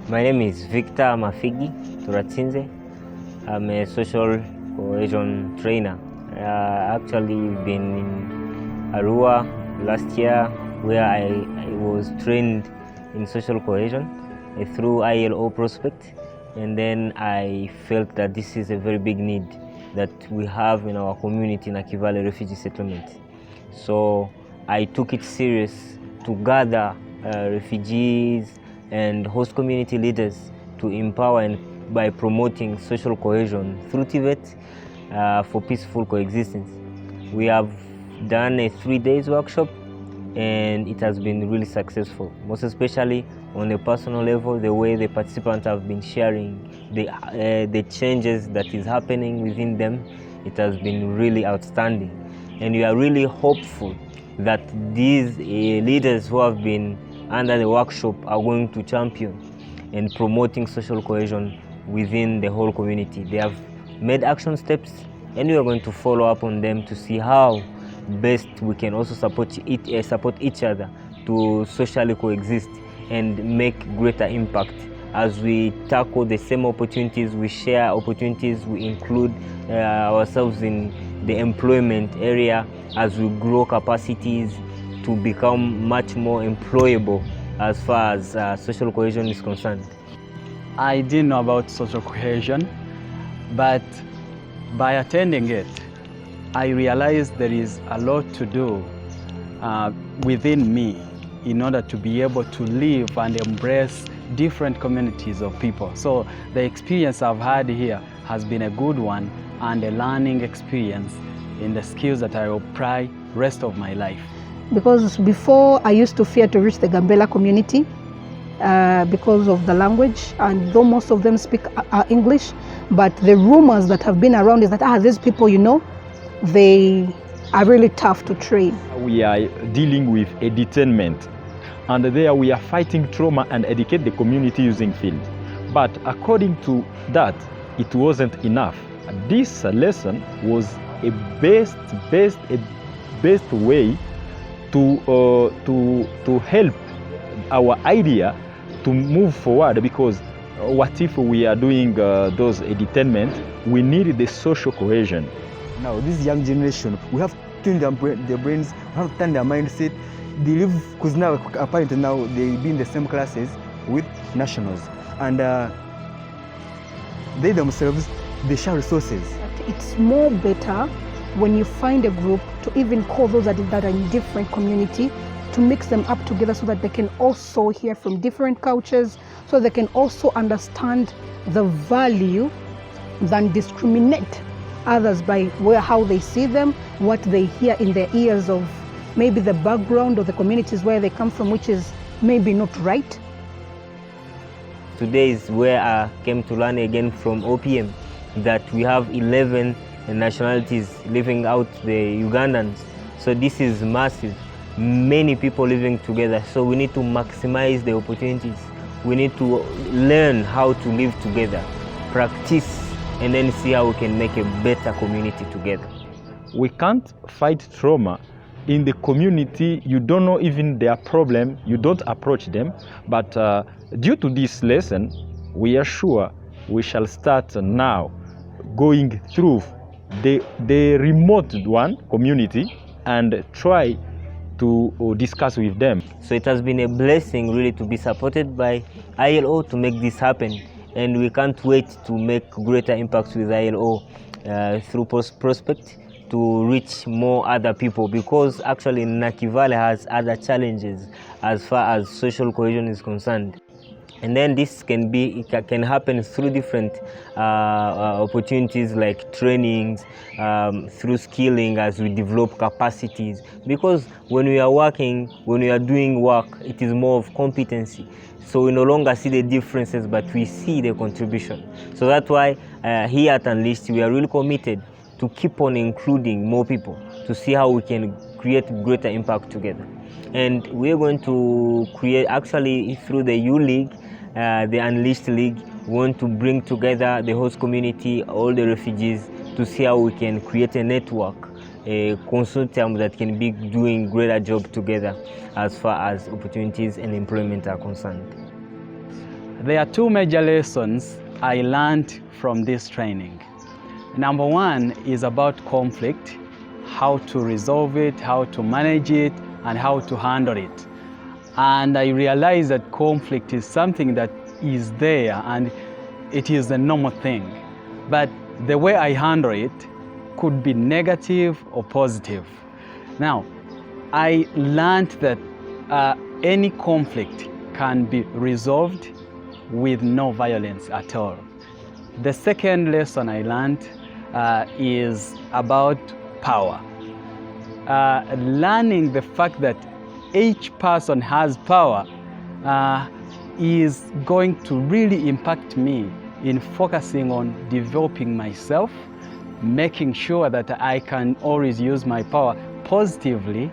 My name is Victor Mafigi Turatsinze. I'm a social cohesion trainer. Actually been in Arua last year, where I was trained in social cohesion through ILO prospect, and then I felt that this is a very big need that we have in our community in Nakivale refugee settlement. So I took it serious to gather refugees and host community leaders to empower and by promoting social cohesion through TVET for peaceful coexistence. We have done a 3-day workshop, and it has been really successful, most especially on a personal level, the way the participants have been sharing the changes that is happening within them. It has been really outstanding, and we are really hopeful that these leaders who have been under the workshop are going to champion and promoting social cohesion within the whole community. They have made action steps, and we are going to follow up on them to see how best we can also support each other to socially coexist and make greater impact as we tackle the same opportunities, we share opportunities, we include ourselves in the employment area as we grow capacities to become much more employable as far as social cohesion is concerned. I didn't know about social cohesion, but by attending it, I realized there is a lot to do within me in order to be able to live and embrace different communities of people. So the experience I've had here has been a good one and a learning experience in the skills that I will apply rest of my life. Because before I used to fear to reach the Gambela community because of the language, and though most of them speak English, but the rumors that have been around is that these people, you know, they are really tough to train. We are dealing with a detainment, and there we are fighting trauma and educate the community using field. But according to that, it wasn't enough. This lesson was a best way to help our idea to move forward, because what if we are doing those detainment, we need the social cohesion. Now this young generation, we have to tune their brains, we have to turn their mindset. They live, because now apparently now they be in the same classes with nationals, and they themselves, they share resources. It's more better when you find a group to even call those that are in different community, to mix them up together so that they can also hear from different cultures, so they can also understand the value than discriminate others by how they see them, what they hear in their ears of maybe the background or the communities where they come from, which is maybe not right. Today is where I came to learn again from OPM that we have 11 nationalities living out the Ugandans. So this is massive. Many people living together. So we need to maximize the opportunities. We need to learn how to live together, practice, and then see how we can make a better community together. We can't fight trauma in the community. You don't know even their problem, you don't approach them. But due to this lesson, we are sure we shall start now going through the remote community and try to discuss with them. So it has been a blessing really to be supported by ILO to make this happen, and we can't wait to make greater impacts with ILO through Prospect to reach more other people, because actually Nakivale has other challenges as far as social cohesion is concerned. And then this can happen through different opportunities like trainings, through skilling as we develop capacities. Because when we are working, when we are doing work, it is more of competency. So we no longer see the differences, but we see the contribution. So that's why here at Unleashed, we are really committed to keep on including more people to see how we can create greater impact together. And we're going to create, actually through the U League, the Unleashed League, we want to bring together the host community, all the refugees, to see how we can create a network, a consortium that can be doing greater job together as far as opportunities and employment are concerned. There are two major lessons I learned from this training. Number one is about conflict, how to resolve it, how to manage it, and how to handle it. And I realized that conflict is something that is there and it is a normal thing. But the way I handle it could be negative or positive. Now, I learned that any conflict can be resolved with no violence at all. The second lesson I learned is about power. Learning the fact that each person has power is going to really impact me in focusing on developing myself, making sure that I can always use my power positively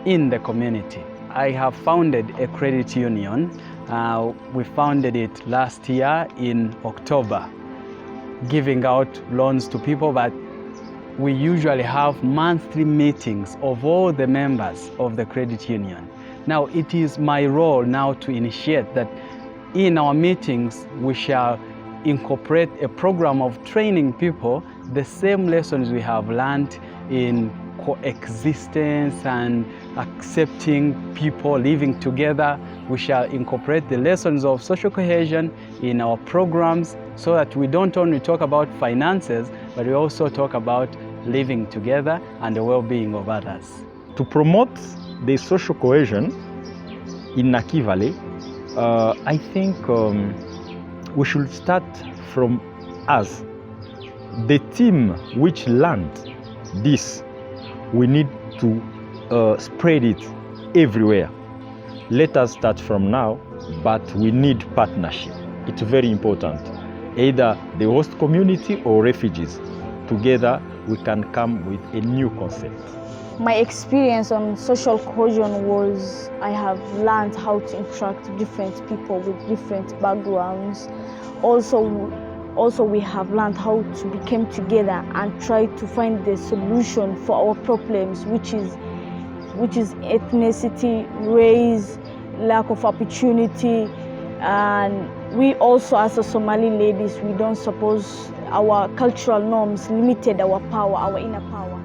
in the community. I have founded a credit union. We founded it last year in October, giving out loans to people, but we usually have monthly meetings of all the members of the credit union. Now, it is my role now to initiate that in our meetings we shall incorporate a program of training people the same lessons we have learned in coexistence and accepting people living together. We shall incorporate the lessons of social cohesion in our programs so that we don't only talk about finances, but we also talk about living together and the well-being of others. To promote the social cohesion in Naki Valley, I think we should start from us. The team which learned this, we need to spread it everywhere. Let us start from now, but we need partnership. It's very important. Either the host community or refugees. Together, we can come with a new concept. My experience on social cohesion was I have learned how to interact with different people with different backgrounds. Also we have learned how to become together and try to find the solution for our problems, which is ethnicity, race, lack of opportunity. And we also, as a Somali ladies, we don't suppose our cultural norms limited our power, our inner power.